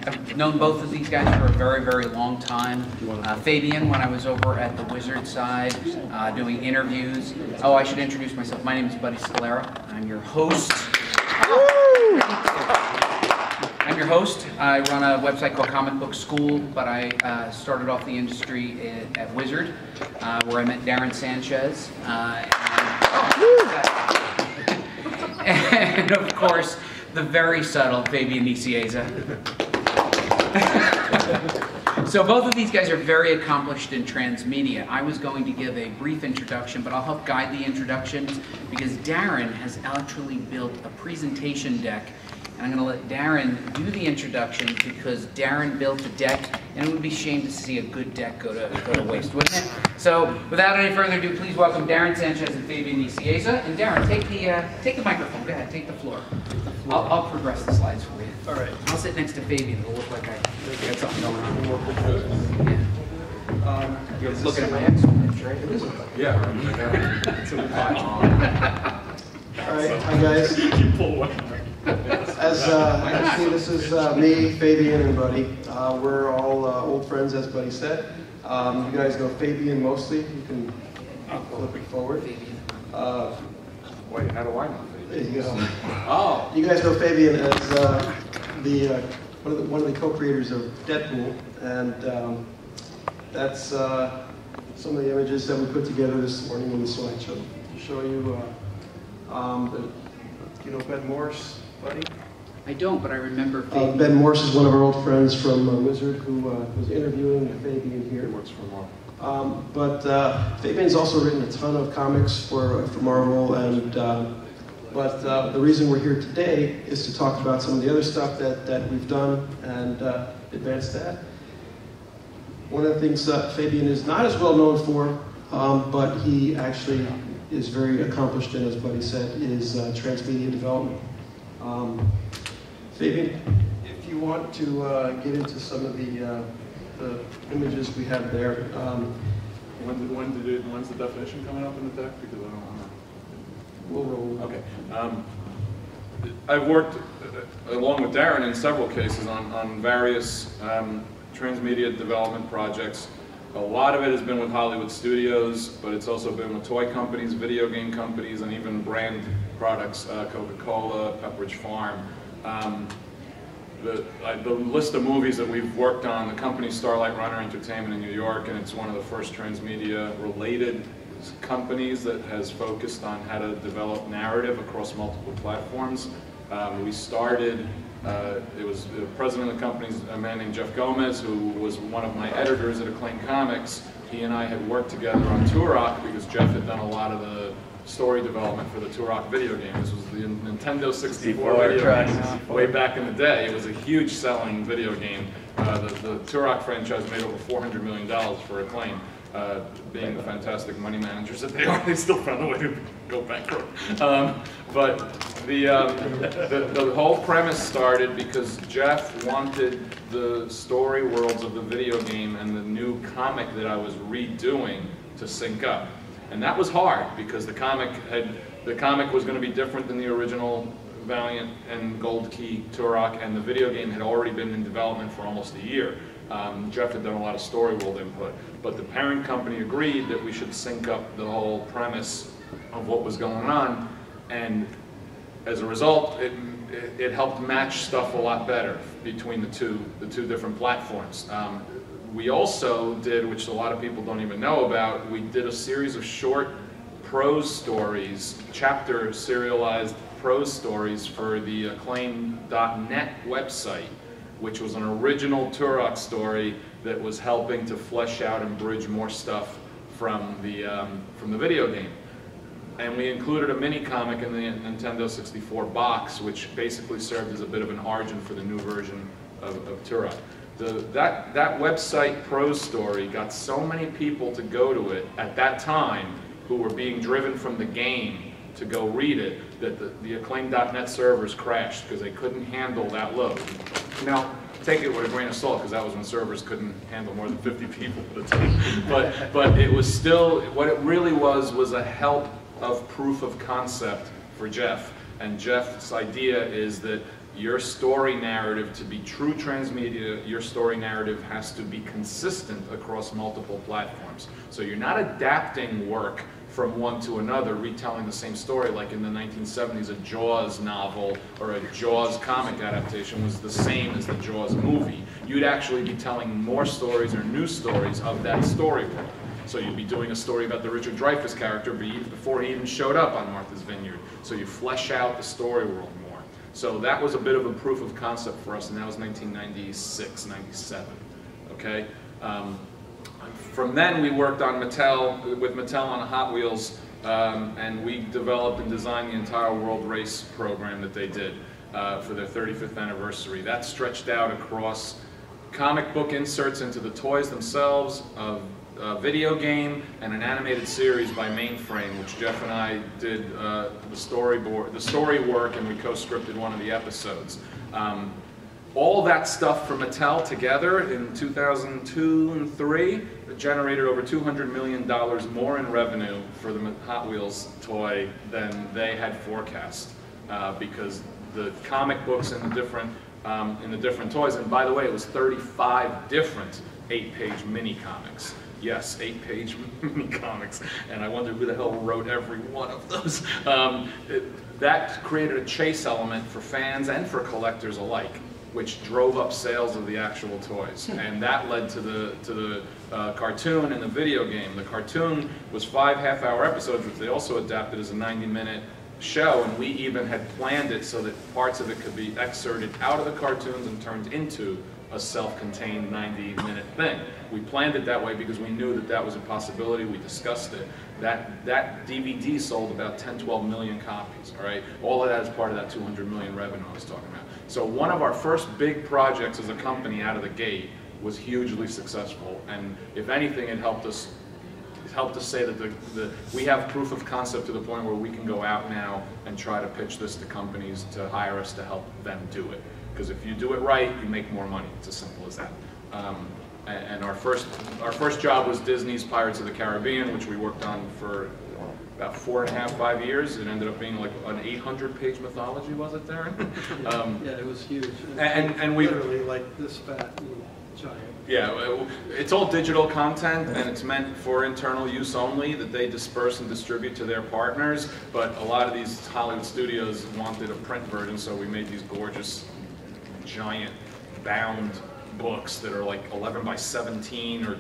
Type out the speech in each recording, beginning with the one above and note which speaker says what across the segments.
Speaker 1: I've known both of these guys for a very, very long time. Fabian, when I was over at the Wizard side doing interviews. Oh, I should introduce myself. My name is Buddy Scalera. I'm your host. I run a website called Comic Book School, but I started off the industry at Wizard, where I met Darren Sanchez. And of course, the very subtle Fabian Nicieza. So both of these guys are very accomplished in transmedia. I was going to give a brief introduction, but I'll help guide the introduction because Darren has actually built a presentation deck. And I'm going to let Darren do the introduction because Darren built a deck, and it would be a shame to see a good deck go to waste, wouldn't it? So, without any further ado, please welcome Darren Sanchez and Fabian Nicieza. And Darren, take the microphone. Go ahead, take the floor. I'll progress the slides for you.
Speaker 2: All right.
Speaker 1: I'll sit next to Fabian. It'll look like I got something going on. Yeah. You're looking at my excellence, right?
Speaker 2: Yeah. All right. Hi guys. As you can see, this is me, Fabian, and Buddy. We're all old friends, as Buddy said. You guys know Fabian mostly. You can flip it forward.
Speaker 3: Wait, how do I know Fabian?
Speaker 2: There you go.
Speaker 3: Oh.
Speaker 2: You guys know Fabian as one of the co-creators of Deadpool, and that's some of the images that we put together this morning in the slideshow to show you. You know Ben Morse, Buddy?
Speaker 1: I don't, but I remember Fabian.
Speaker 2: Ben Morse is one of our old friends from Wizard who was interviewing Fabian here.
Speaker 3: Works for Marvel.
Speaker 2: But Fabian's also written a ton of comics for Marvel, and but the reason we're here today is to talk about some of the other stuff that we've done and advance that. One of the things that Fabian is not as well known for, but he actually is very accomplished in, as Buddy said, is transmedia development. Fabian, if you want to get into some of the images we have there.
Speaker 3: When's the definition coming up in the deck? Because I don't want to.
Speaker 2: We'll roll.
Speaker 3: Okay. I've worked along with Darren in several cases on various transmedia development projects. A lot of it has been with Hollywood studios, but it's also been with toy companies, video game companies, and even brand products, Coca-Cola, Pepperidge Farm. The list of movies that we've worked on, the company Starlight Runner Entertainment in New York, and it's one of the first transmedia-related companies that has focused on how to develop narrative across multiple platforms. We started, it was the president of the company, a man named Jeff Gomez, who was one of my editors at Acclaim Comics. He and I had worked together on Turok because Jeff had done a lot of the story development for the Turok video game. This was the Nintendo 64 video game way back in the day. It was a huge selling video game. The Turok franchise made over $400 million for Acclaim. Being the fantastic money managers that they are, they still found a way to go bankrupt. But the whole premise started because Jeff wanted the story worlds of the video game and the new comic that I was redoing to sync up. And that was hard because the comic was going to be different than the original Valiant and Gold Key Turok, and the video game had already been in development for almost a year. Jeff had done a lot of story world input, but the parent company agreed that we should sync up the whole premise of what was going on, and as a result, it helped match stuff a lot better between the two different platforms. We also did, which a lot of people don't even know about, we did a series of short prose stories, chapter serialized prose stories for the Acclaim.net website, which was an original Turok story that was helping to flesh out and bridge more stuff from the video game. And we included a mini comic in the Nintendo 64 box, which basically served as a bit of an origin for the new version of Turok. That website prose story got so many people to go to it at that time who were being driven from the game to go read it that the Acclaim.net servers crashed because they couldn't handle that load. Now, take it with a grain of salt because that was when servers couldn't handle more than 50 people at a time. But it was still, what it really was a help of proof of concept for Jeff. And Jeff's idea is that your story narrative to be true transmedia, your story narrative has to be consistent across multiple platforms. So you're not adapting work from one to another, retelling the same story like in the 1970s a Jaws novel or a Jaws comic adaptation was the same as the Jaws movie. You'd actually be telling more stories or new stories of that story world. So you'd be doing a story about the Richard Dreyfuss character before he even showed up on Martha's Vineyard. So you flesh out the story world more. So that was a bit of a proof of concept for us, and that was 1996, 97, okay? From then we worked on with Mattel on Hot Wheels, and we developed and designed the entire World Race program that they did for their 35th anniversary. That stretched out across comic book inserts into the toys themselves, a video game, and an animated series by Mainframe, which Jeff and I did the story work, and we co-scripted one of the episodes. All that stuff from Mattel together in 2002 and 3 generated over $200 million more in revenue for the Hot Wheels toy than they had forecast, because the comic books in the different toys, and by the way, it was 35 different 8-page mini comics. Yes, 8-page mini comics, and I wonder who the hell wrote every one of those. That created a chase element for fans and for collectors alike, which drove up sales of the actual toys, and that led to the cartoon and the video game. The cartoon was 5 half-hour episodes, which they also adapted as a 90-minute show, and we even had planned it so that parts of it could be excerpted out of the cartoons and turned into a self-contained 90-minute thing. We planned it that way because we knew that that was a possibility. We discussed it. That DVD sold about 10-12 million copies, all right? All of that is part of that 200 million revenue I was talking about. So one of our first big projects as a company out of the gate was hugely successful, and if anything, it helped us say that we have proof of concept to the point where we can go out now and try to pitch this to companies to hire us to help them do it. Because if you do it right, you make more money. It's as simple as that. And our first job was Disney's Pirates of the Caribbean, which we worked on for about 4.5, 5 years. It ended up being like an 800-page mythology, was it, Darren?
Speaker 2: Yeah, it was huge.
Speaker 3: And we
Speaker 2: literally like this fat and giant.
Speaker 3: Yeah, it's all digital content, and it's meant for internal use only, that they disperse and distribute to their partners. But a lot of these Hollywood studios wanted a print version, so we made these gorgeous, giant, bound books that are like 11 by 17 or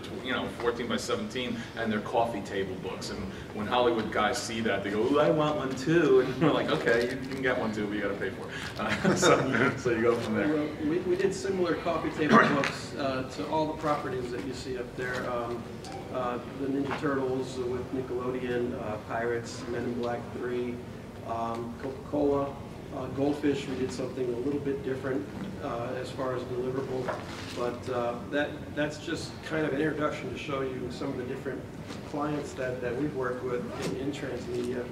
Speaker 3: 14 by 17, and they're coffee table books. And when Hollywood guys see that, they go, "Ooh, I want one too." And we're like, "Okay, you can get one too, but you got to pay for it." So you go from there.
Speaker 2: Well, we did similar coffee table books to all the properties that you see up there. The Ninja Turtles with Nickelodeon, Pirates, Men in Black 3, Coca-Cola. Goldfish, we did something a little bit different as far as deliverable, but that's just kind of an introduction to show you some of the different clients that we've worked with in Transmedia.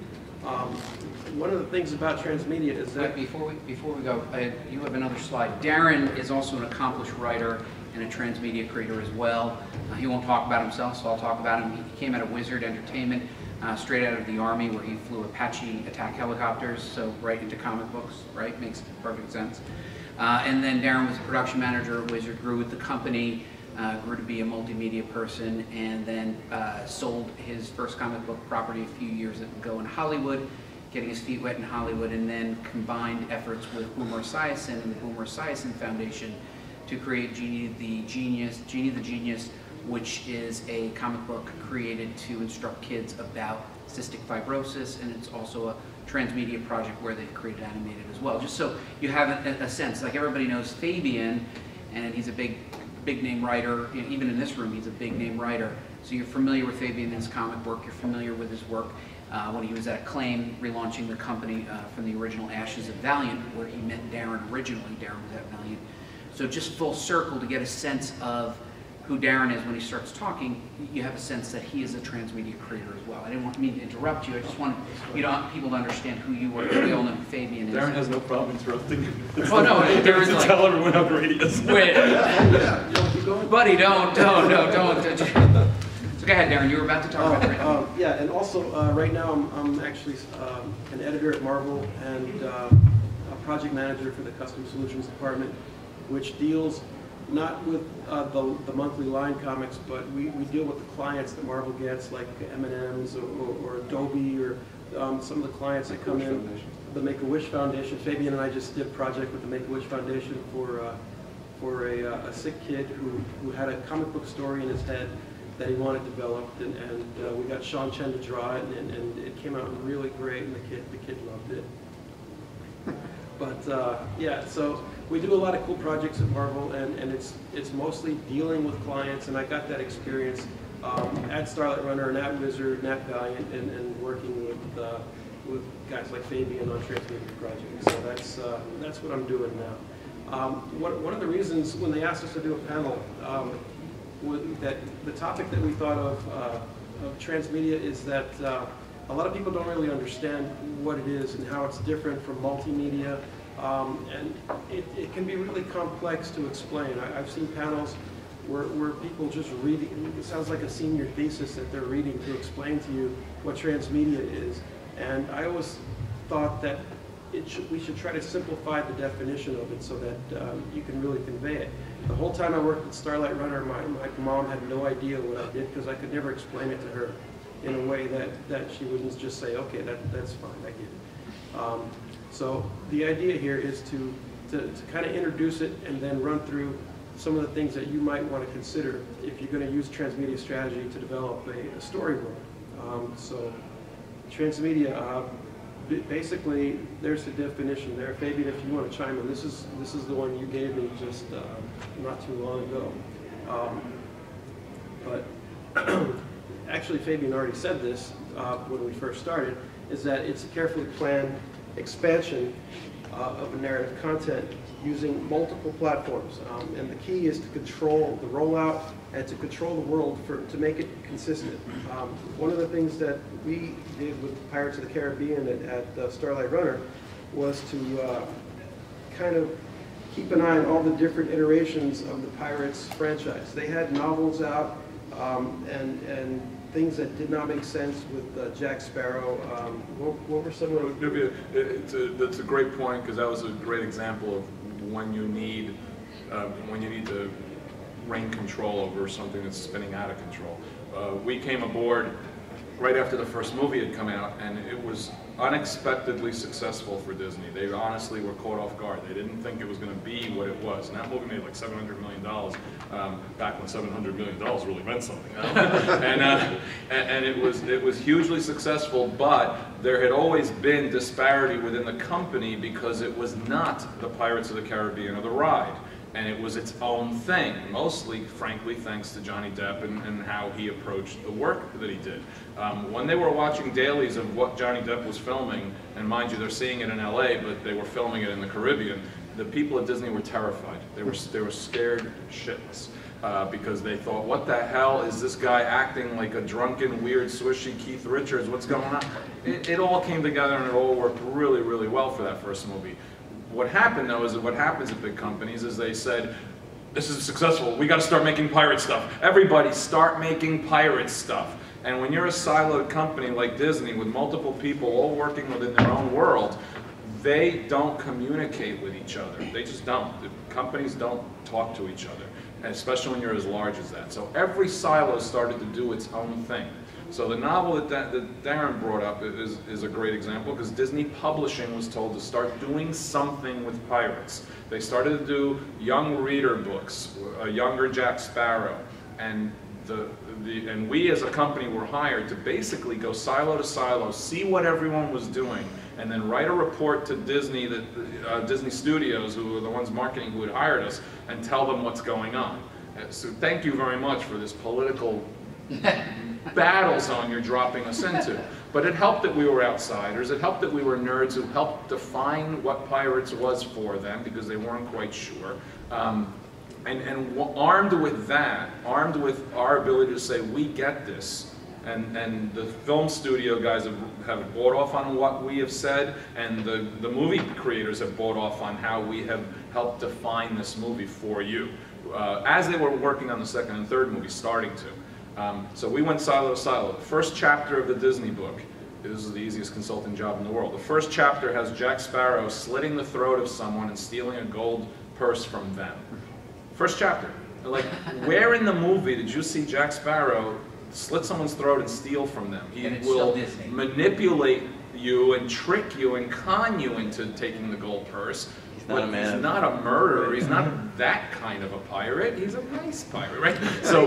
Speaker 2: One of the things about Transmedia is that...
Speaker 1: Before we go, you have another slide. Darren is also an accomplished writer and a transmedia creator as well. He won't talk about himself, so I'll talk about him. He came out of Wizard Entertainment, straight out of the Army, where he flew Apache attack helicopters, so right into comic books, right? Makes perfect sense. And then Darren was a production manager at Wizard, grew with the company, grew to be a multimedia person, and then sold his first comic book property a few years ago in Hollywood, getting his feet wet in Hollywood, and then combined efforts with Boomer Esiason and the Boomer Esiason Foundation to create Genie the Genius, which is a comic book created to instruct kids about cystic fibrosis, and it's also a transmedia project where they've created animated as well. Just so you have a sense, like everybody knows Fabian, and he's a big name writer. Even in this room, he's a big name writer. So you're familiar with Fabian and his comic work. You're familiar with his work when he was at Acclaim, relaunching the company from the original Ashes of Valiant, where he met Darren originally. Darren was at Valiant. So just full circle to get a sense of who Darren is when he starts talking, you have a sense that he is a transmedia creator as well. I didn't mean to interrupt you. I just wanted people to understand who you are. We all know who Fabian is.
Speaker 3: Darren has no problem interrupting.
Speaker 1: Oh no, Darren's like,
Speaker 3: tell everyone how great he is.
Speaker 1: Wait, Buddy, don't. So go ahead, Darren. You were about to talk about it.
Speaker 2: Yeah, and also right now I'm actually an editor at Marvel and project manager for the Custom Solutions Department, which deals not with the monthly line comics, but we deal with the clients that Marvel gets, like M&M's or Adobe, or some of the clients that come in. The Make-A-Wish Foundation. Fabian and I just did a project with the Make-A-Wish Foundation for a sick kid who had a comic book story in his head that he wanted developed, and we got Sean Chen to draw it, and it came out really great, and the kid loved it. But yeah, so we do a lot of cool projects at Marvel, and it's mostly dealing with clients, and I got that experience at Starlight Runner and at Wizard and at Valiant, and working with guys like Fabian on Transmedia projects. So that's what I'm doing now. One of the reasons when they asked us to do a panel, that the topic that we thought of Transmedia is that a lot of people don't really understand what it is and how it's different from multimedia, and it can be really complex to explain. I've seen panels where people just read, it sounds like a senior thesis that they're reading to explain to you what transmedia is. And I always thought that we should try to simplify the definition of it so that you can really convey it. The whole time I worked at Starlight Runner, my mom had no idea what I did because I could never explain it to her in a way that she wouldn't just say, okay, that's fine, I get it. So the idea here is to kind of introduce it and then run through some of the things that you might want to consider if you're going to use transmedia strategy to develop a storyboard. So transmedia, basically, there's the definition there. Fabian, if you want to chime in, this is the one you gave me just not too long ago. But actually, Fabian already said this when we first started, is that it's a carefully planned expansion of a narrative content using multiple platforms. And the key is to control the rollout and to control the world to make it consistent. One of the things that we did with Pirates of the Caribbean at Starlight Runner was to kind of keep an eye on all the different iterations of the Pirates franchise. They had novels out and things that did not make sense with Jack Sparrow. What were some of the...
Speaker 3: That's a great point, because that was a great example of when you need to rein control over something that's spinning out of control. We came aboard right after the first movie had come out, and it was unexpectedly successful for Disney. They honestly were caught off guard. They didn't think it was going to be what it was. And that movie made like $700 million, back when $700 million really meant something. And it was hugely successful, but there had always been disparity within the company because it was not the Pirates of the Caribbean or the ride. And it was its own thing, mostly, frankly, thanks to Johnny Depp and how he approached the work that he did. When they were watching dailies of what Johnny Depp was filming, and mind you, they're seeing it in LA, but they were filming it in the Caribbean, the people at Disney were terrified. They were scared shitless. Because they thought, what the hell is this guy acting like a drunken, weird, swishy Keith Richards? What's going on? It all came together and it all worked really, really well for that first movie. What happened, though, is that what happens at big companies is they said, this is successful, we got to start making pirate stuff. Everybody start making pirate stuff. And when you're a siloed company like Disney with multiple people all working within their own world, they don't communicate with each other. They just don't. The companies don't talk to each other, and especially when you're as large as that. So every silo started to do its own thing. So the novel that Darren brought up is a great example, because Disney Publishing was told to start doing something with pirates. They started to do young reader books, a younger Jack Sparrow, and we as a company were hired to basically go silo to silo, see what everyone was doing, and then write a report to Disney, Disney Studios, who were the ones marketing who had hired us, and tell them what's going on. So thank you very much for this political battle zone you're dropping us into. But it helped that we were outsiders. It helped that we were nerds who helped define what pirates was for them, because they weren't quite sure. And armed with that, armed with our ability to say, we get this, and the film studio guys have bought off on what we have said, and the movie creators have bought off on how we have helped define this movie for you, as they were working on the second and third movie, starting to. So we went silo to silo. The first chapter of the Disney book this is the easiest consulting job in the world. The first chapter has Jack Sparrow slitting the throat of someone and stealing a gold purse from them. First chapter. Like, where in the movie did you see Jack Sparrow slit someone's throat and steal from them? He will manipulate you and trick you and con you into taking the gold purse. He's not a murderer. He's not that kind of a pirate. He's a nice pirate, right? So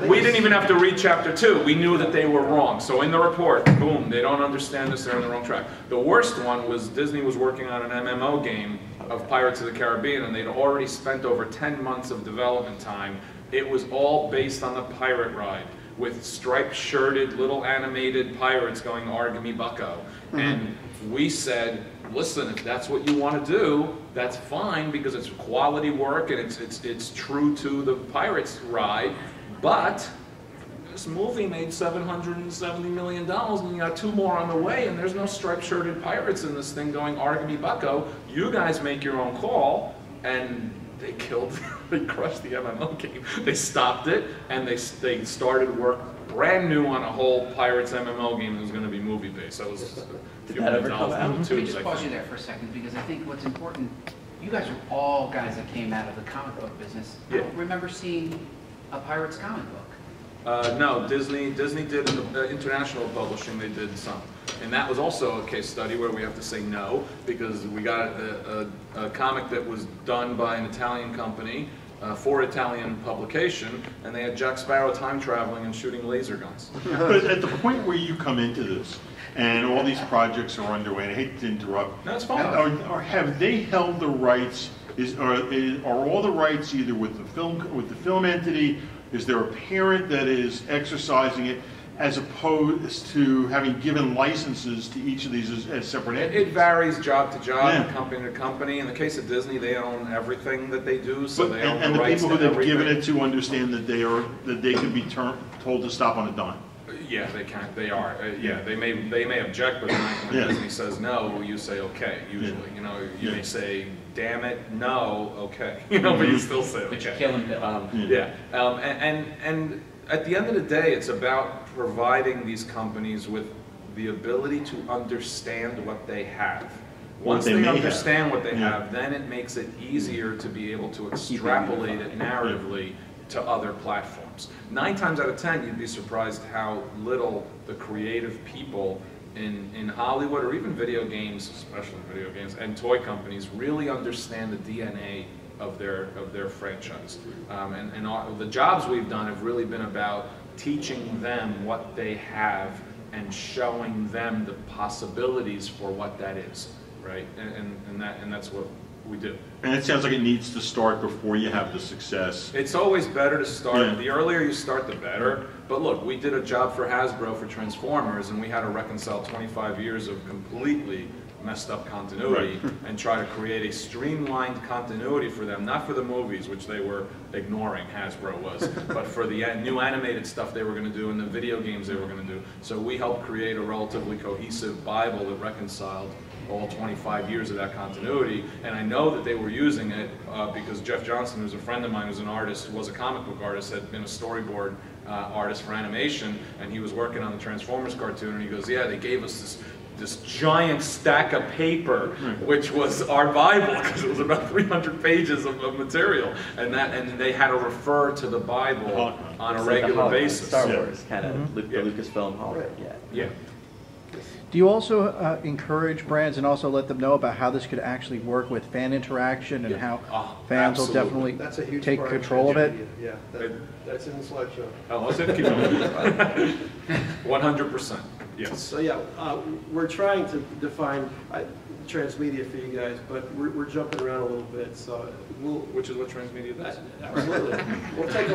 Speaker 3: we didn't even have to read chapter 2. We knew that they were wrong. So in the report, boom, they don't understand this, they're on the wrong track. The worst one was Disney was working on an MMO game of Pirates of the Caribbean, and they'd already spent over 10 months of development time. It was all based on the pirate ride, with striped-shirted little animated pirates going "Arg me bucko." And we said, listen, if that's what you want to do, that's fine, because it's quality work and it's true to the pirates ride. But this movie made $770 million, and you got 2 more on the way, and there's no striped-shirted pirates in this thing going "Arg me bucko." You guys make your own call. And they they crushed the MMO game. They stopped it, and they started work brand new on a whole Pirates MMO game that was going to be movie based. That was a few million dollars.
Speaker 1: Let me just pause you there for a second, because I think what's important, you guys are all guys that came out of the comic book business. I don't remember seeing a Pirates comic book.
Speaker 3: No, Disney did in the international publishing, they did some. And that was also a case study where we have to say no, because we got a comic that was done by an Italian company for Italian publication, and they had Jack Sparrow time traveling and shooting laser guns.
Speaker 4: But at the point where you come into this, and all these projects are underway, and I hate to interrupt,
Speaker 3: no, it's fine.
Speaker 4: Or have they held the rights? Are all the rights either with the film entity? Is there a parent that is exercising it, as opposed to having given licenses to each of these as separate entities?
Speaker 3: It varies job to job, company to company. In the case of Disney, they own everything that they do, so they own the rights to everything. And the people who they've given it to understand that they can be told to stop on a dime. Yeah, they can. They are. Yeah, they may object, but when Disney says no, you say okay. Usually, you know, you may say, "Damn it, no, okay," you know, but you still say okay.
Speaker 1: But you kill him, Bill.
Speaker 3: And at the end of the day, it's about providing these companies with the ability to understand what they have. Once they understand what they have, then it makes it easier to be able to extrapolate it narratively to other platforms. 9 times out of 10, you'd be surprised how little the creative people in Hollywood, or even video games, especially video games, and toy companies, really understand the DNA of their franchise. And all, the jobs we've done have really been about teaching them what they have and showing them the possibilities for what that is, right? And that's what we do.
Speaker 4: And it sounds like it needs to start before you have the success.
Speaker 3: It's always better to start. The earlier you start, the better. But look, we did a job for Hasbro for Transformers, and we had to reconcile 25 years of completely messed up continuity and try to create a streamlined continuity for them, not for the movies, which they were ignoring, Hasbro was, but for the new animated stuff they were going to do and the video games they were going to do. So we helped create a relatively cohesive Bible that reconciled all 25 years of that continuity, and I know that they were using it because Jeff Johnson, who's a friend of mine, who's an artist, was a comic book artist, had been a storyboard artist for animation, and he was working on the Transformers cartoon, and he goes, yeah, they gave us this giant stack of paper, which was our Bible, because it was about 300 pages of material, and they had to refer to the Bible on a regular basis.
Speaker 5: Star Wars, kind of the Lucasfilm hologram.
Speaker 3: Yeah.
Speaker 6: Do you also encourage brands and also let them know about how this could actually work with fan interaction and how fans will definitely take control of it?
Speaker 2: Yeah, that's in the slideshow.
Speaker 3: Oh, was it? Keep going. 100%. Yes.
Speaker 2: So yeah, we're trying to define Transmedia for you guys, but we're jumping around a little bit. So
Speaker 3: which is what Transmedia does.
Speaker 2: Absolutely. We'll take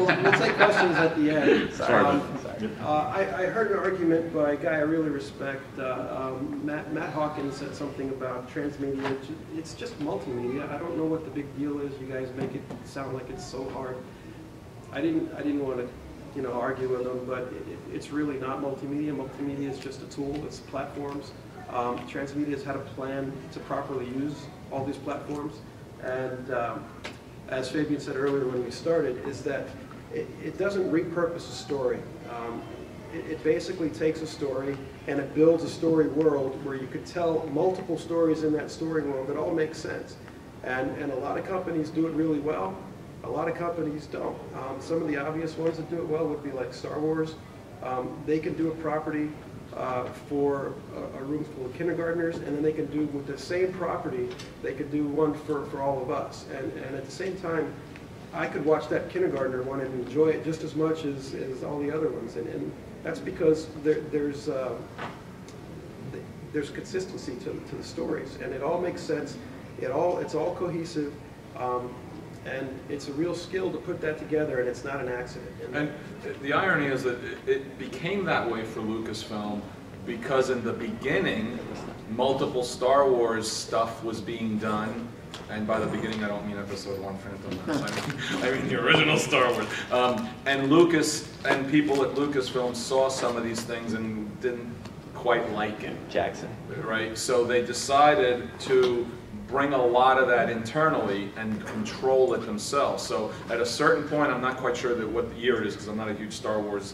Speaker 2: questions at the end.
Speaker 5: Sorry.
Speaker 2: I heard an argument by a guy I really respect. Matt Hawkins said something about Transmedia. It's just multimedia. I don't know what the big deal is. You guys make it sound like it's so hard. I didn't want to, argue with them, but it's really not multimedia. Multimedia is just a tool. It's platforms. Transmedia has had a plan to properly use all these platforms, and as Fabian said earlier when we started, is that it doesn't repurpose a story. it basically takes a story and it builds a story world where you could tell multiple stories in that story world that all make sense. And a lot of companies do it really well. A lot of companies don't. Some of the obvious ones that do it well would be like Star Wars. They can do a property for a room full of kindergartners, and then they can do with the same property, they could do one for all of us. And at the same time, I could watch that kindergartner one and enjoy it just as much as all the other ones. And that's because there's consistency to the stories, and it all makes sense. It's all cohesive. And it's a real skill to put that together, and it's not an accident.
Speaker 3: And the irony is that it became that way for Lucasfilm because in the beginning, multiple Star Wars stuff was being done. And by the beginning, I don't mean Episode 1 Phantom Menace. I mean the original Star Wars. And Lucas and people at Lucasfilm saw some of these things and didn't quite like it.
Speaker 5: Jackson.
Speaker 3: Right? So they decided to bring a lot of that internally and control it themselves. So at a certain point, I'm not quite sure what year it is because I'm not a huge Star Wars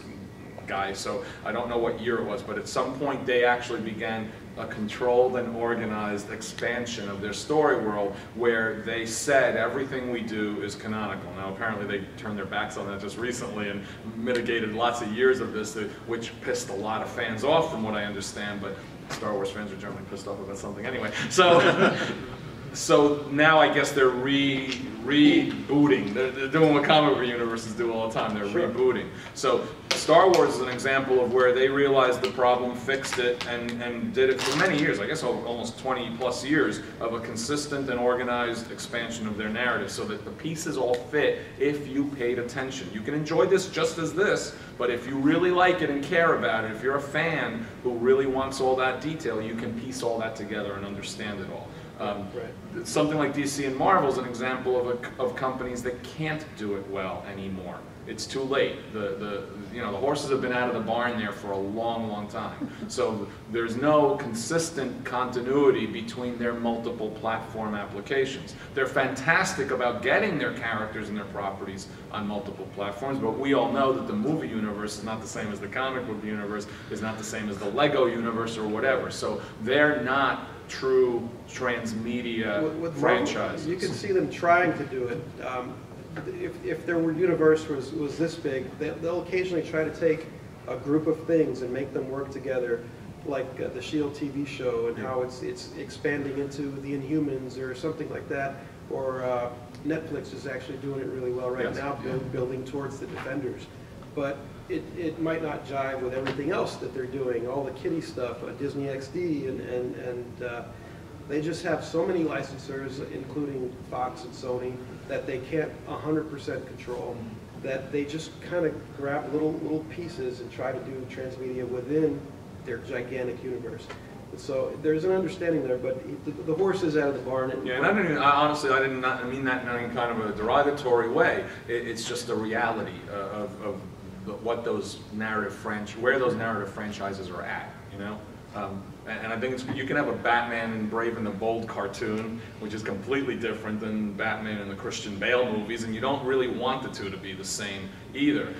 Speaker 3: guy, so I don't know what year it was, but at some point they actually began a controlled and organized expansion of their story world where they said everything we do is canonical. Now apparently they turned their backs on that just recently and mitigated lots of years of this, which pissed a lot of fans off from what I understand, but Star Wars fans are generally pissed off about something anyway. So so now I guess they're rebooting. They're doing what comic book universes do all the time. They're rebooting. So Star Wars is an example of where they realized the problem, fixed it, and did it for many years. I guess almost 20 plus years of a consistent and organized expansion of their narrative so that the pieces all fit if you paid attention. You can enjoy this just as this, but if you really like it and care about it, if you're a fan who really wants all that detail, you can piece all that together and understand it all. Something like DC and Marvel is an example of companies that can't do it well anymore. It's too late. The horses have been out of the barn there for a long, long time. So there's no consistent continuity between their multiple platform applications. They're fantastic about getting their characters and their properties on multiple platforms, but we all know that the movie universe is not the same as the comic book universe, is not the same as the Lego universe or whatever. So they're not true transmedia
Speaker 2: with
Speaker 3: franchises.
Speaker 2: You can see them trying to do it. If their universe was this big, they'll occasionally try to take a group of things and make them work together, like the S.H.I.E.L.D. TV show and how it's expanding into the Inhumans or something like that. Or Netflix is actually doing it really well right now, building towards the Defenders. But it might not jive with everything else that they're doing, all the kiddie stuff, Disney XD, and they just have so many licensors, including Fox and Sony, that they can't 100% control, that they just kind of grab little pieces and try to do transmedia within their gigantic universe. So there's an understanding there, but the horse is out of the barn.
Speaker 3: And honestly, I did not mean that in any kind of a derogatory way. It's just a reality of what those where those narrative franchises are at, you know. And I think you can have a Batman and Brave and the Bold cartoon, which is completely different than Batman and the Christian Bale movies, and you don't really want the two to be the same either.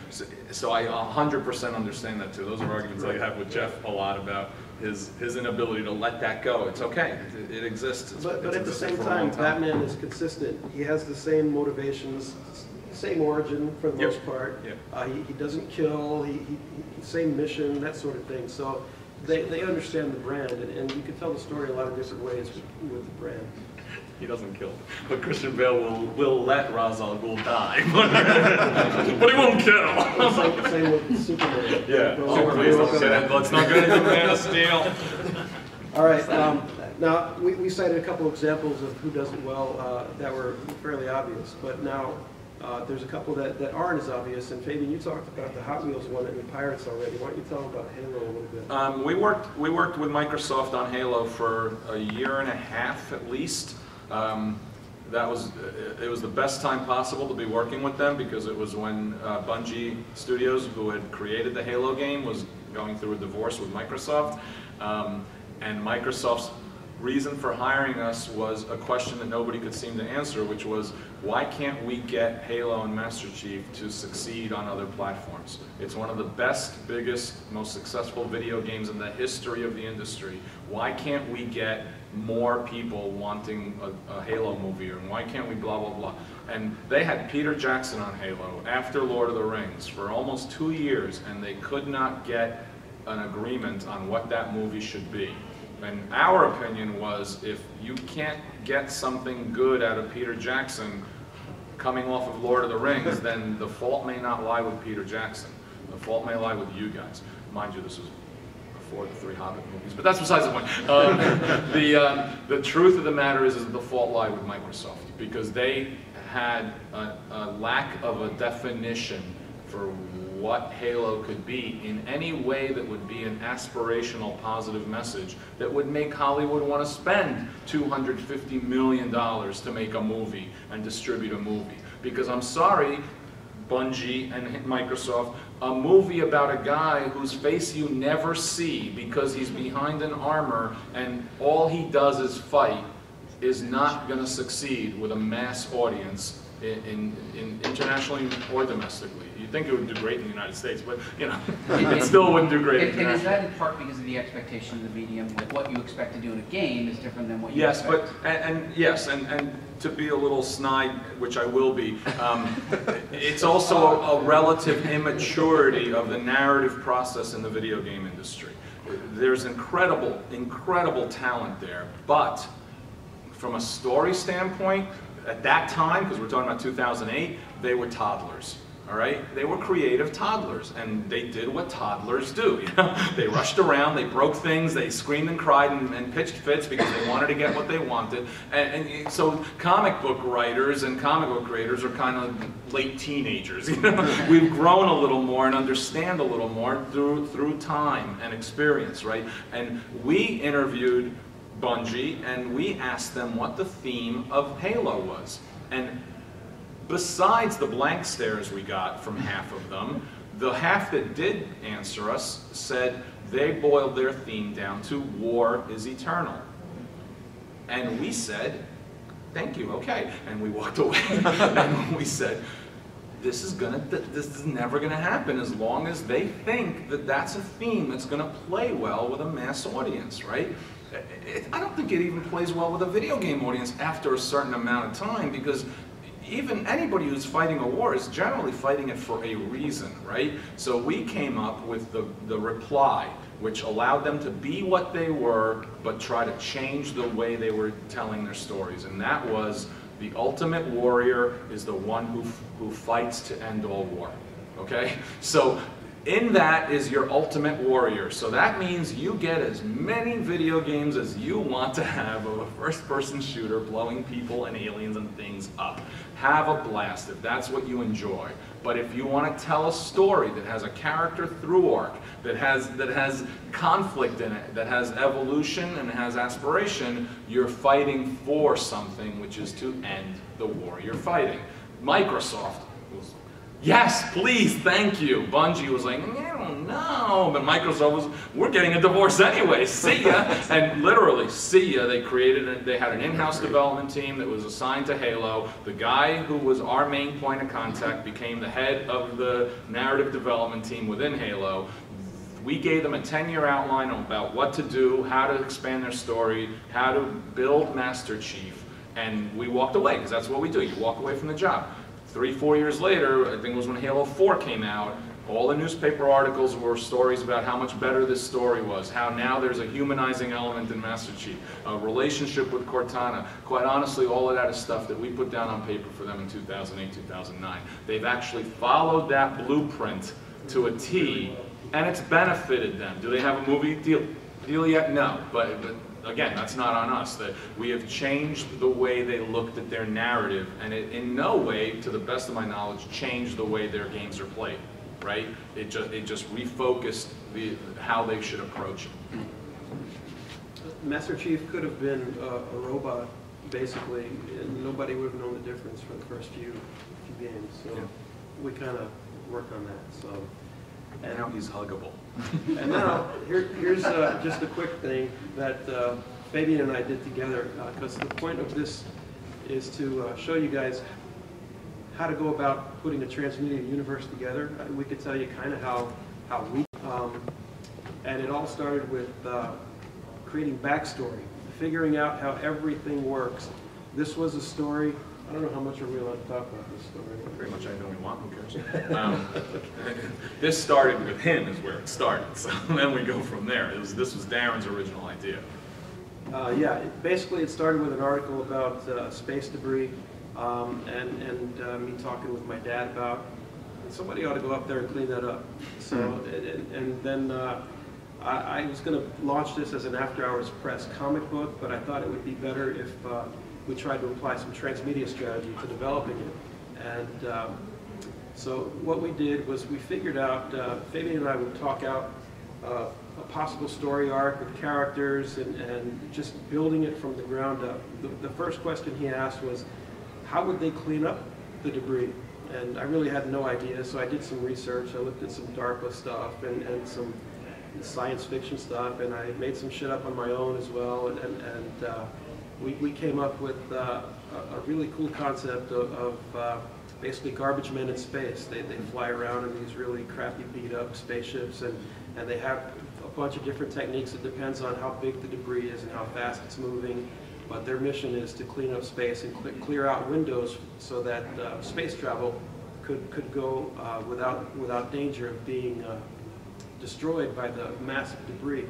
Speaker 3: So I 100% understand that too. Those are arguments I have with Jeff a lot about his inability to let that go. It's okay. It exists.
Speaker 2: But at the same time, Batman is consistent. He has the same motivations, same origin for the most part. He doesn't kill. He same mission, that sort of thing. So they understand the brand, and you can tell the story a lot of different ways with the brand.
Speaker 3: He doesn't kill, but Christian Bale will let Ra's al Ghul die, but he won't kill.
Speaker 2: Same with Superman.
Speaker 3: Let's not get into Man of Steel.
Speaker 2: All right. Now we cited a couple examples of who does it well that were fairly obvious, but now there's a couple that aren't as obvious. And Fabian, you talked about the Hot Wheels one and the Pirates already. Why don't you tell them about Halo a little bit?
Speaker 3: We worked with Microsoft on Halo for a year and a half at least. It was the best time possible to be working with them because it was when Bungie Studios, who had created the Halo game, was going through a divorce with Microsoft, and Microsoft's reason for hiring us was a question that nobody could seem to answer, which was, why can't we get Halo and Master Chief to succeed on other platforms? It's one of the best, biggest, most successful video games in the history of the industry. Why can't we get more people wanting a Halo movie, and why can't we blah, blah, blah? And they had Peter Jackson on Halo after Lord of the Rings for almost 2 years, and they could not get an agreement on what that movie should be. And our opinion was, if you can't get something good out of Peter Jackson coming off of Lord of the Rings, then the fault may not lie with Peter Jackson. The fault may lie with you guys. Mind you, this was before the 3 Hobbit movies, but that's besides the point. The truth of the matter is that the fault lied with Microsoft, because they had a lack of a definition for what Halo could be in any way that would be an aspirational, positive message that would make Hollywood want to spend $250 million to make a movie and distribute a movie. Because I'm sorry, Bungie and Microsoft, a movie about a guy whose face you never see because he's behind an armor and all he does is fight is not going to succeed with a mass audience internationally or domestically. You'd think it would do great in the United States, but you know, it still wouldn't do great internationally.
Speaker 1: And is that in part because of the expectation of the medium? Like what you expect to do in a game is different than what you
Speaker 3: yes,
Speaker 1: expect.
Speaker 3: And to be a little snide, which I will be, it's also a relative immaturity of the narrative process in the video game industry. There's incredible, incredible talent there, but from a story standpoint, at that time, because we're talking about 2008, they were toddlers. All right, they were creative toddlers, and they did what toddlers do. You know, they rushed around, they broke things, they screamed and cried and pitched fits because they wanted to get what they wanted. And so, comic book writers and comic book creators are kind of late teenagers. You know, we've grown a little more and understand a little more through time and experience, right? And we interviewed Bungie, and we asked them what the theme of Halo was. And besides the blank stares we got from half of them, the half that did answer us said they boiled their theme down to war is eternal. And we said, thank you, okay. And we walked away. And we said, this is never gonna happen as long as they think that that's a theme that's gonna play well with a mass audience, right? I don't think it even plays well with a video game audience after a certain amount of time, because even anybody who's fighting a war is generally fighting it for a reason, right? So we came up with the reply, which allowed them to be what they were, but try to change the way they were telling their stories. And that was, the ultimate warrior is the one who fights to end all war, okay? So in that is your ultimate warrior. So that means you get as many video games as you want to have of a first-person shooter blowing people and aliens and things up. Have a blast if that's what you enjoy. But if you want to tell a story that has a character through arc, that has conflict in it, that has evolution and has aspiration, you're fighting for something, which is to end the war you're fighting. Microsoft was, yes, please, thank you. Bungie was like, I don't know. But Microsoft was, we're getting a divorce anyway. See ya. And literally, see ya. They had an in-house development team that was assigned to Halo. The guy who was our main point of contact became the head of the narrative development team within Halo. We gave them a 10-year outline about what to do, how to expand their story, how to build Master Chief. And we walked away, because that's what we do. You walk away from the job. 3-4 years later, I think it was when Halo 4 came out, all the newspaper articles were stories about how much better this story was, how now there's a humanizing element in Master Chief, a relationship with Cortana. Quite honestly, all of that is stuff that we put down on paper for them in 2008, 2009. They've actually followed that blueprint to a T, and it's benefited them. Do they have a movie deal yet? No, but again, that's not on us. That we have changed the way they looked at their narrative, and it in no way, to the best of my knowledge, changed the way their games are played, right? It just refocused how they should approach it.
Speaker 2: Master Chief could have been a robot, basically, and nobody would have known the difference for the first few games. So yeah, we kind of worked on that. So.
Speaker 3: And now he's huggable.
Speaker 2: And now, here's just a quick thing that Fabian and I did together, because the point of this is to show you guys how to go about putting a transmedia universe together. We could tell you kind of how we, and it all started with creating backstory, figuring out how everything works. This was a story. I don't know how much are we allowed to talk about this story.
Speaker 3: Pretty much anything we want, who cares? This started with him is where it started, so then we go from there. This was Darren's original idea.
Speaker 2: Yeah, basically it started with an article about space debris, and me talking with my dad about somebody ought to go up there and clean that up. So, and then I was going to launch this as an after-hours press comic book, but I thought it would be better if we tried to apply some transmedia strategy to developing it. And so what we did was we figured out, Fabian and I would talk out a possible story arc with characters and just building it from the ground up. The first question he asked was, how would they clean up the debris? And I really had no idea, so I did some research. I looked at some DARPA stuff and some science fiction stuff, and I made some shit up on my own as well. And we came up with a really cool concept of basically garbage men in space. They fly around in these really crappy, beat-up spaceships, and they have a bunch of different techniques. It depends on how big the debris is and how fast it's moving. But their mission is to clean up space and clear out windows so that space travel could go without danger of being destroyed by the massive debris.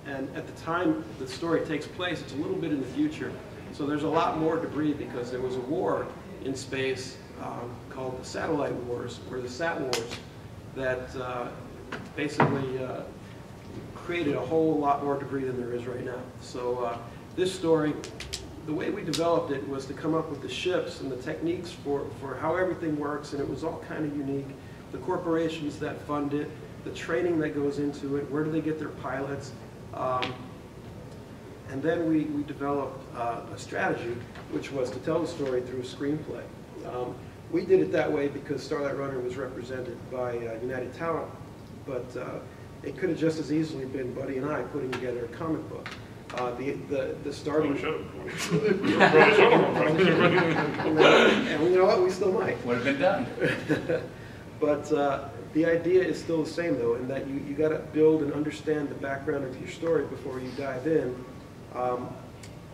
Speaker 2: And at the time the story takes place, it's a little bit in the future. So there's a lot more debris because there was a war in space called the Satellite Wars, or the Sat Wars, that basically created a whole lot more debris than there is right now. So this story, the way we developed it was to come up with the ships and the techniques for how everything works, and it was all kind of unique. The corporations that fund it, the training that goes into it, where do they get their pilots, and then we developed a strategy, which was to tell the story through a screenplay. We did it that way because Starlight Runner was represented by United Talent, but it could have just as easily been Buddy and I putting together a comic book. The starting. And you know what? We still might.
Speaker 1: Would have been done.
Speaker 2: But the idea is still the same, though, in that you got to build and understand the background of your story before you dive in,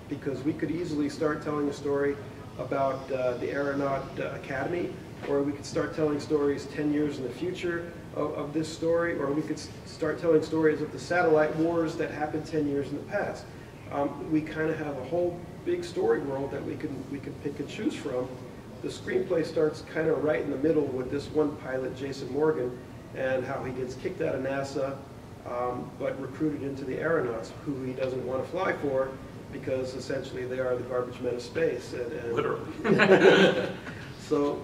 Speaker 2: because we could easily start telling a story about the Aeronaut Academy, or we could start telling stories 10 years in the future of this story, or we could start telling stories of the satellite wars that happened 10 years in the past. We kind of have a whole big story world that we can pick and choose from. The screenplay starts kind of right in the middle with this one pilot, Jason Morgan, and how he gets kicked out of NASA, but recruited into the aeronauts, who he doesn't want to fly for, because essentially they are the garbage men of space. And
Speaker 3: Literally.
Speaker 2: So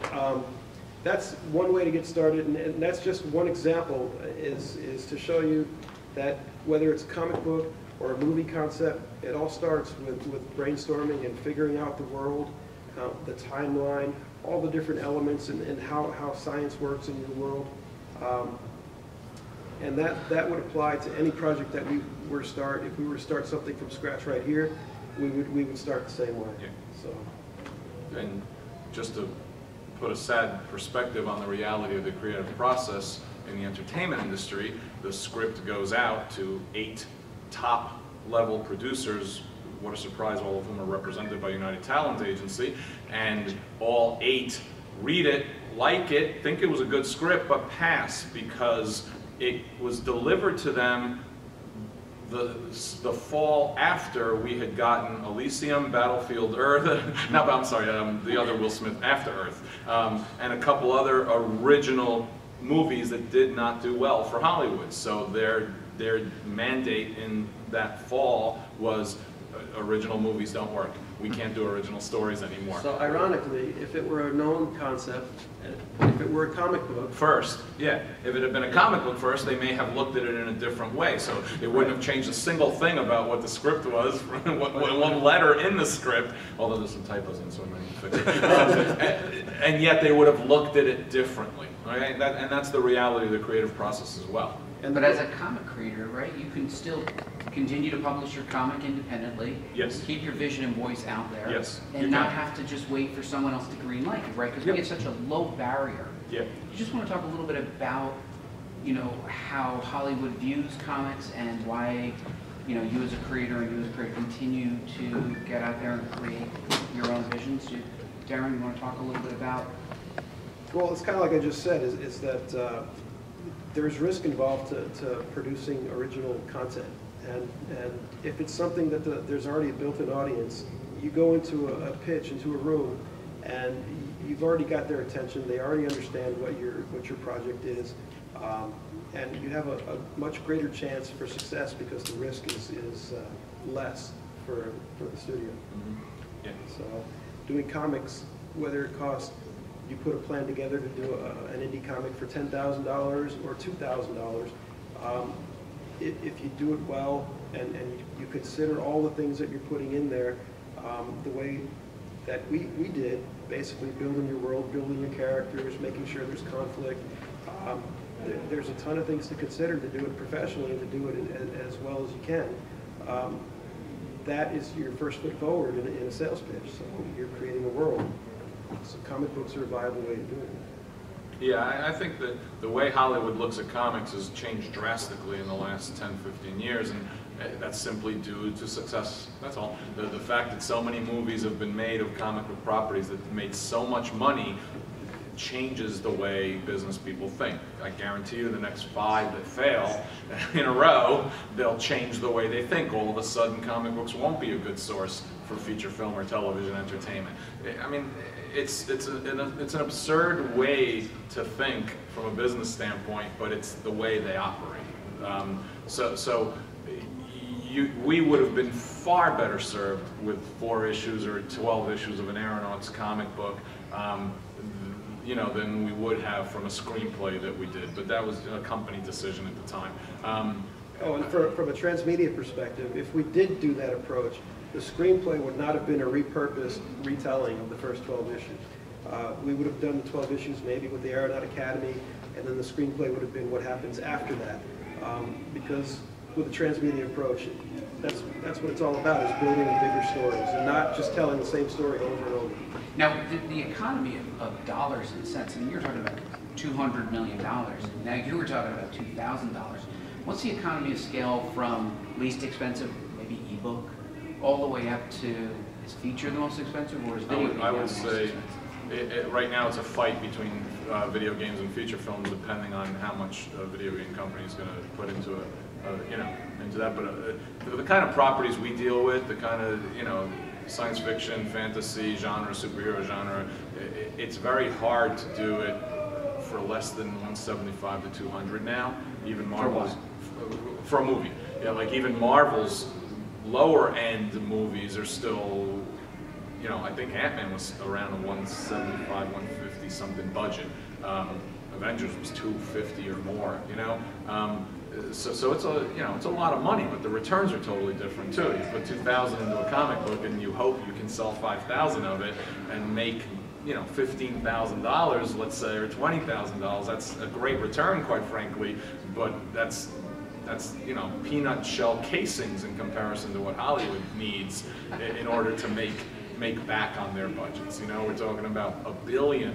Speaker 2: that's one way to get started, and that's just one example, is to show you that whether it's a comic book or a movie concept, it all starts with brainstorming and figuring out the world, the timeline, all the different elements, and how science works in your world. And that would apply to any project that we were to start. If we were to start something from scratch right here, we would start the same way.
Speaker 3: Yeah.
Speaker 2: So.
Speaker 3: And just to put a sad perspective on the reality of the creative process in the entertainment industry, the script goes out to 8 top-level producers. What a surprise, all of whom are represented by United Talent Agency, and all 8 read it, like it, think it was a good script, but pass because it was delivered to them the fall after we had gotten Elysium, Battlefield Earth, the other Will Smith, After Earth, and a couple other original movies that did not do well for Hollywood. So their mandate in that fall was original movies don't work. We can't do original stories anymore.
Speaker 2: So ironically, if it were a known concept, if it were a comic book
Speaker 3: first, yeah. If it had been a comic book first, they may have looked at it in a different way. So it wouldn't have changed a single thing about what the script was, one letter in the script, although there's some typos in, so I might need to fix it. And yet they would have looked at it differently. Right? And that's the reality of the creative process as well.
Speaker 1: But as a comic creator, right, you can still continue to publish your comic independently.
Speaker 3: Yes.
Speaker 1: Keep your vision and voice out there.
Speaker 3: Yes.
Speaker 1: And not have to just wait for someone else to greenlight you, right? Because we have such a low barrier.
Speaker 3: Yeah.
Speaker 1: You just want to talk a little bit about, you know, how Hollywood views comics and why, you know, you as a creator and you as a creator continue to get out there and create your own visions. Darren, you want to talk a little bit about?
Speaker 2: Well, it's kind of like I just said, is that there's risk involved to producing original content. And if it's something that there's already a built-in audience, you go into a pitch, into a room, and you've already got their attention. They already understand what your project is. And you have a much greater chance for success because the risk is less for the studio.
Speaker 3: Mm-hmm. Yeah.
Speaker 2: So doing comics, whether it costs, you put a plan together to do an indie comic for $10,000 or $2,000, if you do it well and you consider all the things that you're putting in there, the way that we did, basically building your world, building your characters, making sure there's conflict. There's a ton of things to consider to do it professionally and to do it as well as you can. That is your first foot forward in a sales pitch. So you're creating a world. So comic books are a viable way of doing it.
Speaker 3: Yeah, I think that the way Hollywood looks at comics has changed drastically in the last 10, 15 years, and that's simply due to success. That's all. The fact that so many movies have been made of comic book properties that made so much money changes the way business people think. I guarantee you the next 5 that fail in a row, they'll change the way they think. All of a sudden, comic books won't be a good source for feature film or television entertainment. I mean, it's an absurd way to think from a business standpoint, but it's the way they operate. We would have been far better served with 4 issues or 12 issues of an Aeronauts comic book, you know, than we would have from a screenplay that we did. But that was a company decision at the time.
Speaker 2: And from a Transmedia perspective, if we did do that approach, the screenplay would not have been a repurposed retelling of the first 12 issues. We would have done the 12 issues maybe with the Aeronaut Academy, and then the screenplay would have been what happens after that. Because with the Transmedia approach, that's what it's all about, is building bigger stories and not just telling the same story over and over.
Speaker 1: Now, the economy of dollars and cents, I mean, you're talking about $200 million. Now, you were talking about $2,000. What's the economy of scale from least expensive, maybe ebook, all the way up to, is feature the most expensive, or is video game
Speaker 3: I would
Speaker 1: the most
Speaker 3: say
Speaker 1: expensive?
Speaker 3: right now it's a fight between video games and feature films, depending on how much a video game company is going to put into into that. But the kind of properties we deal with, the kind of science fiction, fantasy genre, superhero genre, it's very hard to do it for less than 175 to 200 now. Even Marvel's for a movie, yeah, like even Marvel's lower end movies are still, I think Ant-Man was around a 175, 150 something budget. Avengers was 250 or more, So it's a lot of money, but the returns are totally different too. You put 2,000 into a comic book and you hope you can sell 5,000 of it and make $15,000, let's say, or $20,000. That's a great return, quite frankly, but that's peanut shell casings in comparison to what Hollywood needs in order to make back on their budgets. We're talking about $1 billion,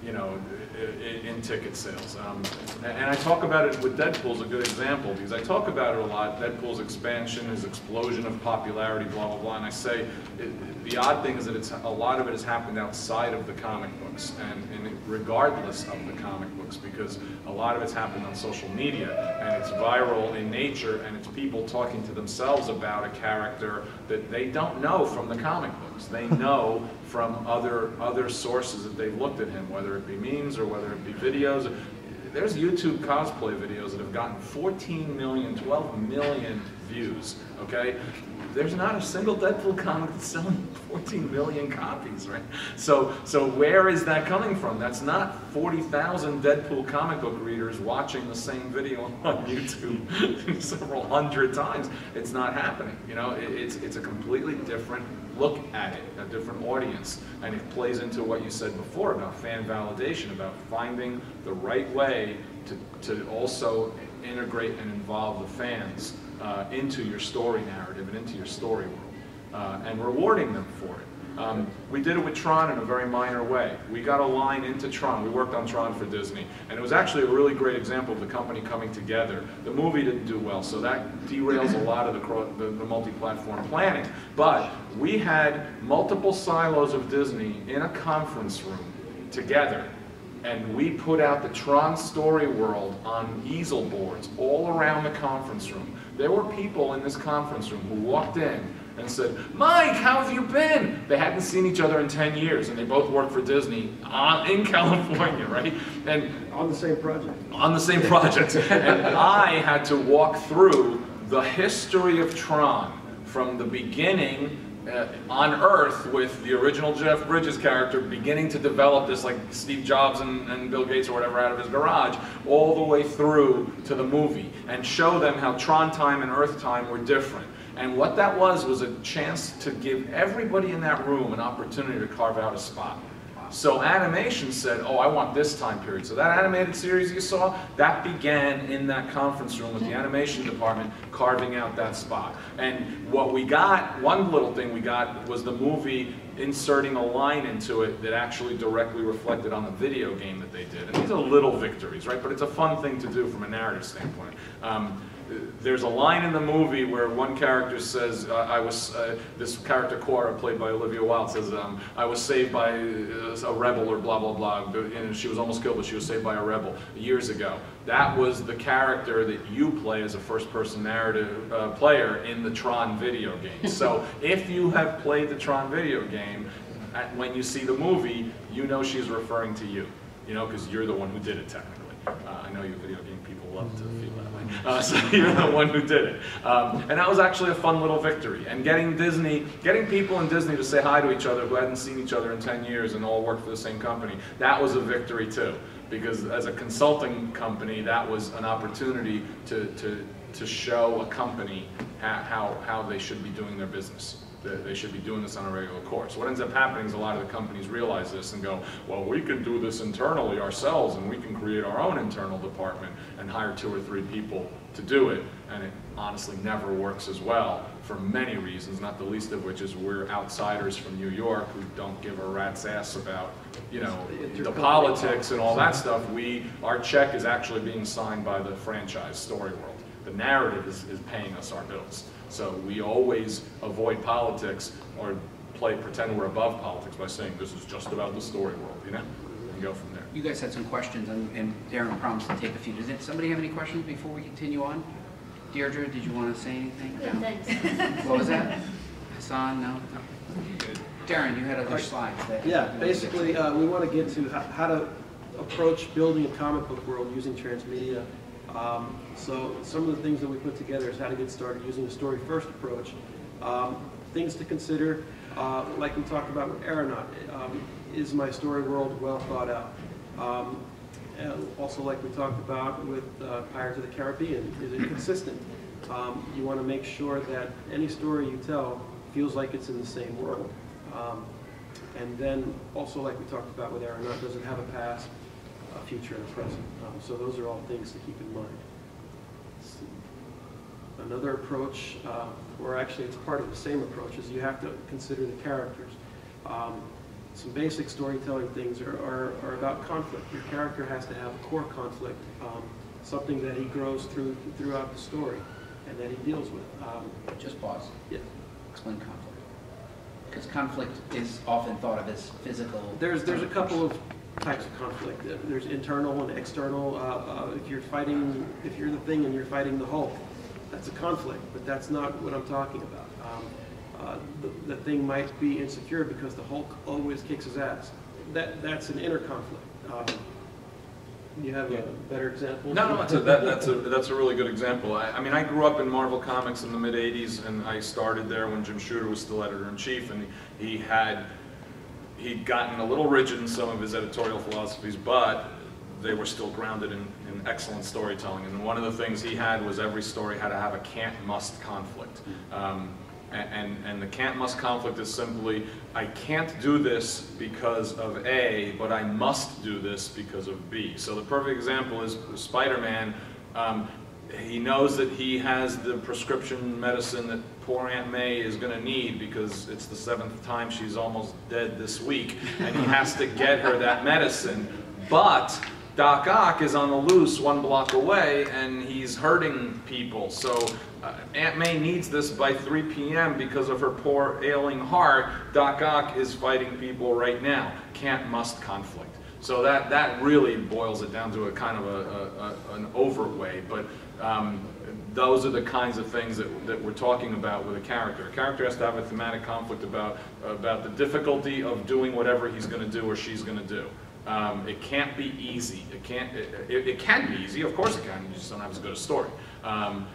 Speaker 3: in ticket sales. And I talk about it with Deadpool's a good example, because I talk about it a lot, Deadpool's expansion, his explosion of popularity, blah, blah, blah, and I say the odd thing is that a lot of it has happened outside of the comic books, and regardless of the comic books, because a lot of it's happened on social media, and it's viral in nature, and it's people talking to themselves about a character that they don't know from the comic books. They know from other sources that they've looked at him, whether it be memes or whether it be videos. There's YouTube cosplay videos that have gotten 14 million, 12 million views, okay? There's not a single Deadpool comic that's selling 14 million copies, right? So where is that coming from? That's not 40,000 Deadpool comic book readers watching the same video on YouTube several hundred times. It's not happening, It's a completely different look at it, a different audience, and it plays into what you said before about fan validation, about finding the right way to also integrate and involve the fans into your story narrative and into your story world, and rewarding them for it. We did it with Tron in a very minor way. We got a line into Tron. We worked on Tron for Disney, and it was actually a really great example of the company coming together. The movie didn't do well, so that derails a lot of the multi-platform planning. But we had multiple silos of Disney in a conference room together, and we put out the Tron story world on easel boards all around the conference room. There were people in this conference room who walked in and said, "Mike, how have you been?" They hadn't seen each other in 10 years, and they both worked for Disney in California, right? And
Speaker 2: On the same project.
Speaker 3: On the same project. And I had to walk through the history of Tron from the beginning on Earth with the original Jeff Bridges character beginning to develop this, like Steve Jobs and Bill Gates or whatever out of his garage, all the way through to the movie, and show them how Tron time and Earth time were different. And what that was a chance to give everybody in that room an opportunity to carve out a spot. So animation said, "Oh, I want this time period." So that animated series you saw, that began in that conference room with the animation department carving out that spot. And what we got, one little thing we got, was the movie inserting a line into it that actually directly reflected on the video game that they did. And these are little victories, right? But it's a fun thing to do from a narrative standpoint. There's a line in the movie where one character says, this character Cora, played by Olivia Wilde, says, "I was saved by a rebel," or blah, blah, blah. And she was almost killed, but she was saved by a rebel years ago. That was the character that you play as a first-person narrative player in the Tron video game. So if you have played the Tron video game, when you see the movie, you know she's referring to you, because you're the one who did it technically. I know you video game people love to feel that way. So you're the one who did it. And that was actually a fun little victory. And getting people in Disney to say hi to each other who hadn't seen each other in 10 years and all worked for the same company, that was a victory too. Because as a consulting company, that was an opportunity to show a company how they should be doing their business. They should be doing this on a regular course. What ends up happening is a lot of the companies realize this and go, "Well, we can do this internally ourselves, and we can create our own internal department and hire 2 or 3 people to do it." And it honestly never works as well for many reasons, not the least of which is we're outsiders from New York who don't give a rat's ass about, the politics and all that stuff. Our check is actually being signed by the franchise story world. The narrative is paying us our bills. So we always avoid politics or pretend we're above politics by saying this is just about the story world, and go from there.
Speaker 1: You guys had some questions, and Darren promised to take a few. Does somebody have any questions before we continue on? Deirdre, did you want to say anything?
Speaker 7: No, thanks.
Speaker 1: What was that? Hassan, no? Darren, you had other slides.
Speaker 2: Yeah, basically we want to get to how to approach building a comic book world using Transmedia. So some of the things that we put together is how to get started using a story-first approach. Things to consider, like we talked about with Aeronaut, is my story world well thought out? And also, like we talked about with Pirates of the Caribbean, is it consistent? You want to make sure that any story you tell feels like it's in the same world. And then also, like we talked about with Aeronaut, does it have a past, a future, and a present? So those are all things to keep in mind. Another approach, or actually it's part of the same approach, is you have to consider the characters. Some basic storytelling things are about conflict. Your character has to have a core conflict, something that he grows throughout the story and that he deals with.
Speaker 1: Just pause.
Speaker 2: Yeah.
Speaker 1: Explain conflict. Because conflict is often thought of as physical.
Speaker 2: There's a couple of types of conflict. There's internal and external. If you're the Thing and you're fighting the Hulk, that's a conflict, but that's not what I'm talking about. The Thing might be insecure because the Hulk always kicks his ass. That's an inner conflict. You have a better example?
Speaker 3: No, that's a really good example. I mean, I grew up in Marvel Comics in the mid-'80s, and I started there when Jim Shooter was still editor-in-chief, and he'd gotten a little rigid in some of his editorial philosophies, but they were still grounded in excellent storytelling. And one of the things he had was every story had to have a can't-must conflict. And the can't-must conflict is simply, I can't do this because of A, but I must do this because of B. So the perfect example is Spider-Man. he knows that he has the prescription medicine that poor Aunt May is going to need because it's the 7th time she's almost dead this week, and he has to get her that medicine. But Doc Ock is on the loose 1 block away, and he's hurting people. So Aunt May needs this by 3 p.m. because of her poor ailing heart. Doc Ock is fighting people right now. Can't-must conflict. So that really boils it down to a kind of an overway. But those are the kinds of things that we're talking about with a character. A character has to have a thematic conflict about the difficulty of doing whatever he's going to do or she's going to do. It can't be easy. It can be easy, of course it can. You just don't have as good a story.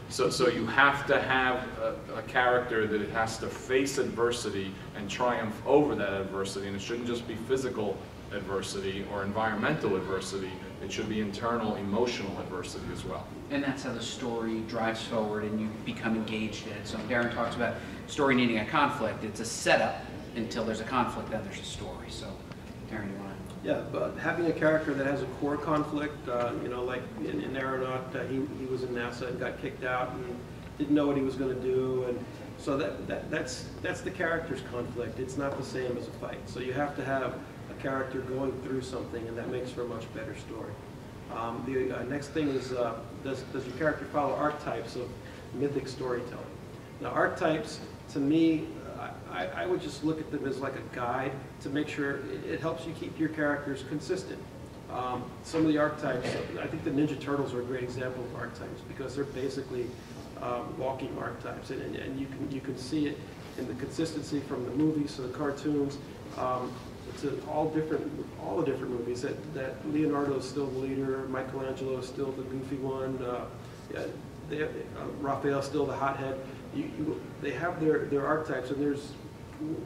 Speaker 3: So you have to have a character that it has to face adversity and triumph over that adversity, and it shouldn't just be physical adversity or environmental adversity. It should be internal, emotional adversity as well.
Speaker 1: And that's how the story drives forward and you become engaged in it. So Darren talks about story needing a conflict. It's a setup until there's a conflict, then there's a story. So Darren, you want to?
Speaker 2: Yeah, but having a character that has a core conflict, you know, like in Aeronaut, he was in NASA and got kicked out and didn't know what he was going to do, and so that's the character's conflict. It's not the same as a fight. So you have to have a character going through something, and that makes for a much better story. The next thing is, does your character follow archetypes of mythic storytelling? Now, archetypes, to me, I would just look at them as like a guide to make sure it helps you keep your characters consistent. Some of the archetypes, I think the Ninja Turtles are a great example of archetypes because they're basically walking archetypes, and you can see it in the consistency from the movies to the cartoons. To all the different movies that Leonardo is still the leader, Michelangelo is still the goofy one, Raphael's still the hothead. They have their archetypes, and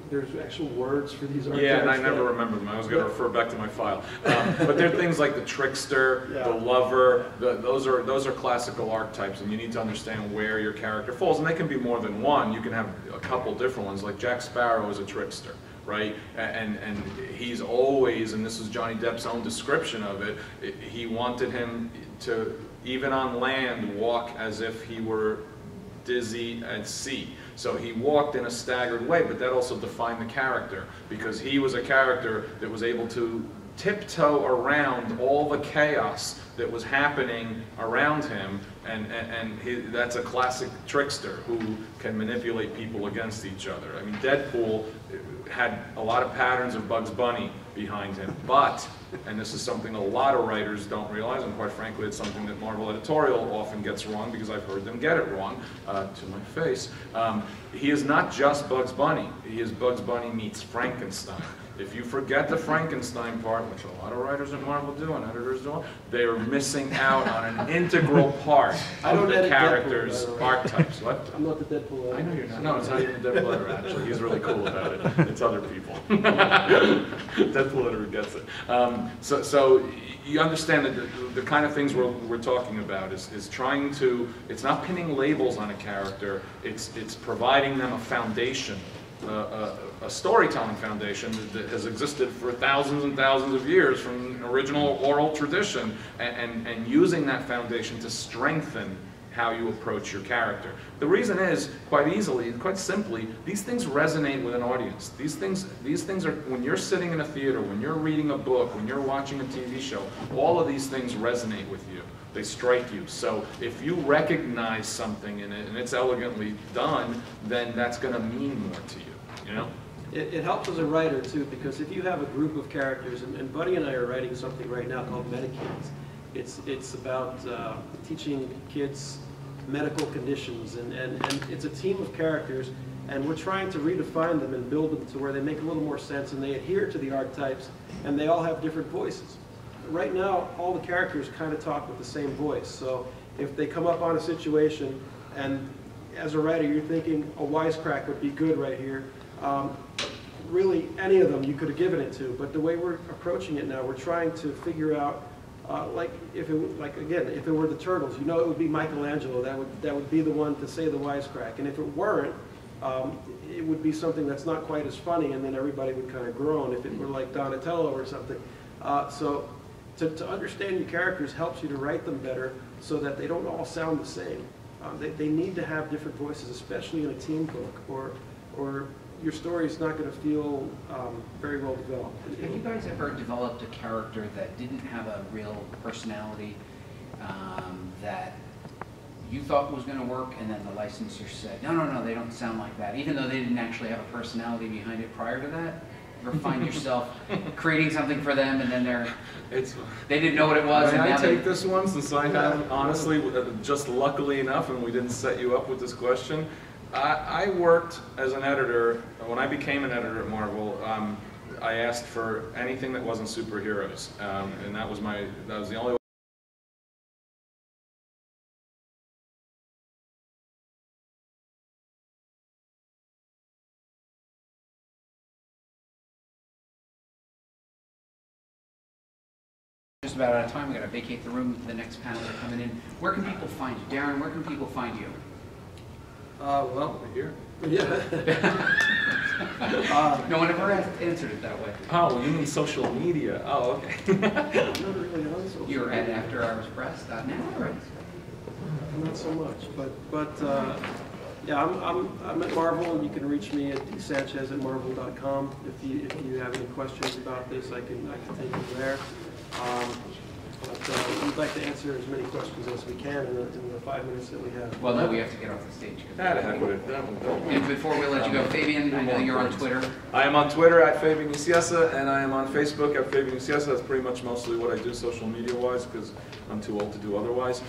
Speaker 2: there's actual words for these archetypes.
Speaker 3: Yeah, and I never remember them. I was going to refer back to my file. But there are things like the trickster, the lover. Those are classical archetypes, and you need to understand where your character falls. And they can be more than one. You can have a couple different ones. Like Jack Sparrow is a trickster, right? And he's always, and this is Johnny Depp's own description of it, he wanted him to, even on land, walk as if he were dizzy at sea. So he walked in a staggered way, but that also defined the character, because he was a character that was able to tiptoe around all the chaos that was happening around him, and that's a classic trickster who can manipulate people against each other. I mean, Deadpool had a lot of patterns of Bugs Bunny behind him, but, and this is something a lot of writers don't realize, and quite frankly it's something that Marvel editorial often gets wrong because I've heard them get it wrong, to my face, he is not just Bugs Bunny, he is Bugs Bunny meets Frankenstein. If you forget the Frankenstein part, which a lot of writers at Marvel do and editors do, they are missing out on an integral part of the character's archetypes. What?
Speaker 2: I'm not the Deadpool editor.
Speaker 3: I know you're not. No, it's not even the Deadpool editor, actually. He's really cool about it. It's other people. Deadpool editor gets it. So you understand that the kind of things we're talking about is trying to, it's not pinning labels on a character, it's providing them a foundation, a storytelling foundation that has existed for thousands and thousands of years from original oral tradition, and using that foundation to strengthen how you approach your character. The reason is, quite simply, these things resonate with an audience. These things are, when you're sitting in a theater, when you're reading a book, when you're watching a TV show, all of these things resonate with you. They strike you. So if you recognize something in it and it's elegantly done, then that's going to mean more to you, you know?
Speaker 2: It helps as a writer too, because if you have a group of characters, and Buddy and I are writing something right now called Makecomics. It's about teaching kids medical conditions, and it's a team of characters, and we're trying to redefine them and build them to where they make a little more sense and they adhere to the archetypes, and they all have different voices. Right now, all the characters kind of talk with the same voice, so if they come up on a situation, and as a writer you're thinking a wisecrack would be good right here, really any of them you could have given it to, but the way we're approaching it now, we're trying to figure out, like if it were the Turtles, you know, it would be Michelangelo that would be the one to say the wisecrack, and if it weren't, it would be something that's not quite as funny, and then everybody would kind of groan if it were like Donatello or something. So to understand your characters helps you to write them better so that they don't all sound the same. They need to have different voices, especially in a team book, or your story is not going to feel very well developed.
Speaker 1: Have you guys ever developed a character that didn't have a real personality that you thought was going to work, and then the licensor said, no, they don't sound like that, even though they didn't actually have a personality behind it prior to that? You ever find yourself creating something for them, and then they didn't know what it was?
Speaker 3: May
Speaker 1: and
Speaker 3: I take this one, since I have, honestly, just luckily enough, and we didn't set you up with this question, I worked as an editor. When I became an editor at Marvel, I asked for anything that wasn't superheroes, and that was the only way.
Speaker 1: Just about out of time. We got to vacate the room. The next panel are coming in. Where can people find you, Darren? Where can people find you?
Speaker 2: Well,
Speaker 3: Here?
Speaker 2: yeah.
Speaker 1: No one ever answered it that way.
Speaker 3: Oh, you mean social media? Oh, okay.
Speaker 2: Not really on social
Speaker 1: You're at
Speaker 2: media.
Speaker 1: afterhourspress.net, right?
Speaker 2: Not so much, but yeah, I'm at Marvel, and you can reach me at Sanchez@marvel.com. If you have any questions about this, I can take you there. But we'd like to answer as many questions as we can in the 5 minutes that we have.
Speaker 1: Well, no, we have to get off the stage.
Speaker 3: Heck with it.
Speaker 1: And before we let you go, Fabian, I know you're on Twitter.
Speaker 3: I am on Twitter at Fabian Nicieza, and I am on Facebook at Fabian Nicieza. That's pretty much mostly what I do social media-wise, because I'm too old to do otherwise.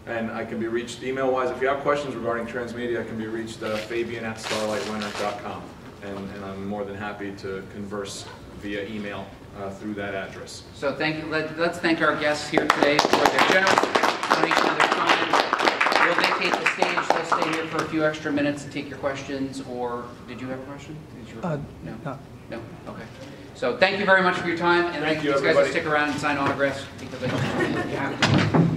Speaker 3: And I can be reached email-wise. If you have questions regarding Transmedia, I can be reached Fabian@starlightrunner.com. And I'm more than happy to converse via email through that address.
Speaker 1: So thank you. Let's thank our guests here today for their generous donation of their time. We'll vacate the stage. They'll stay here for a few extra minutes to take your questions. Or did you have a question? No. No. Okay. So thank you very much for your time, and
Speaker 3: Thank you,
Speaker 1: these guys will
Speaker 3: everybody.
Speaker 1: stick around and sign autographs because you have to.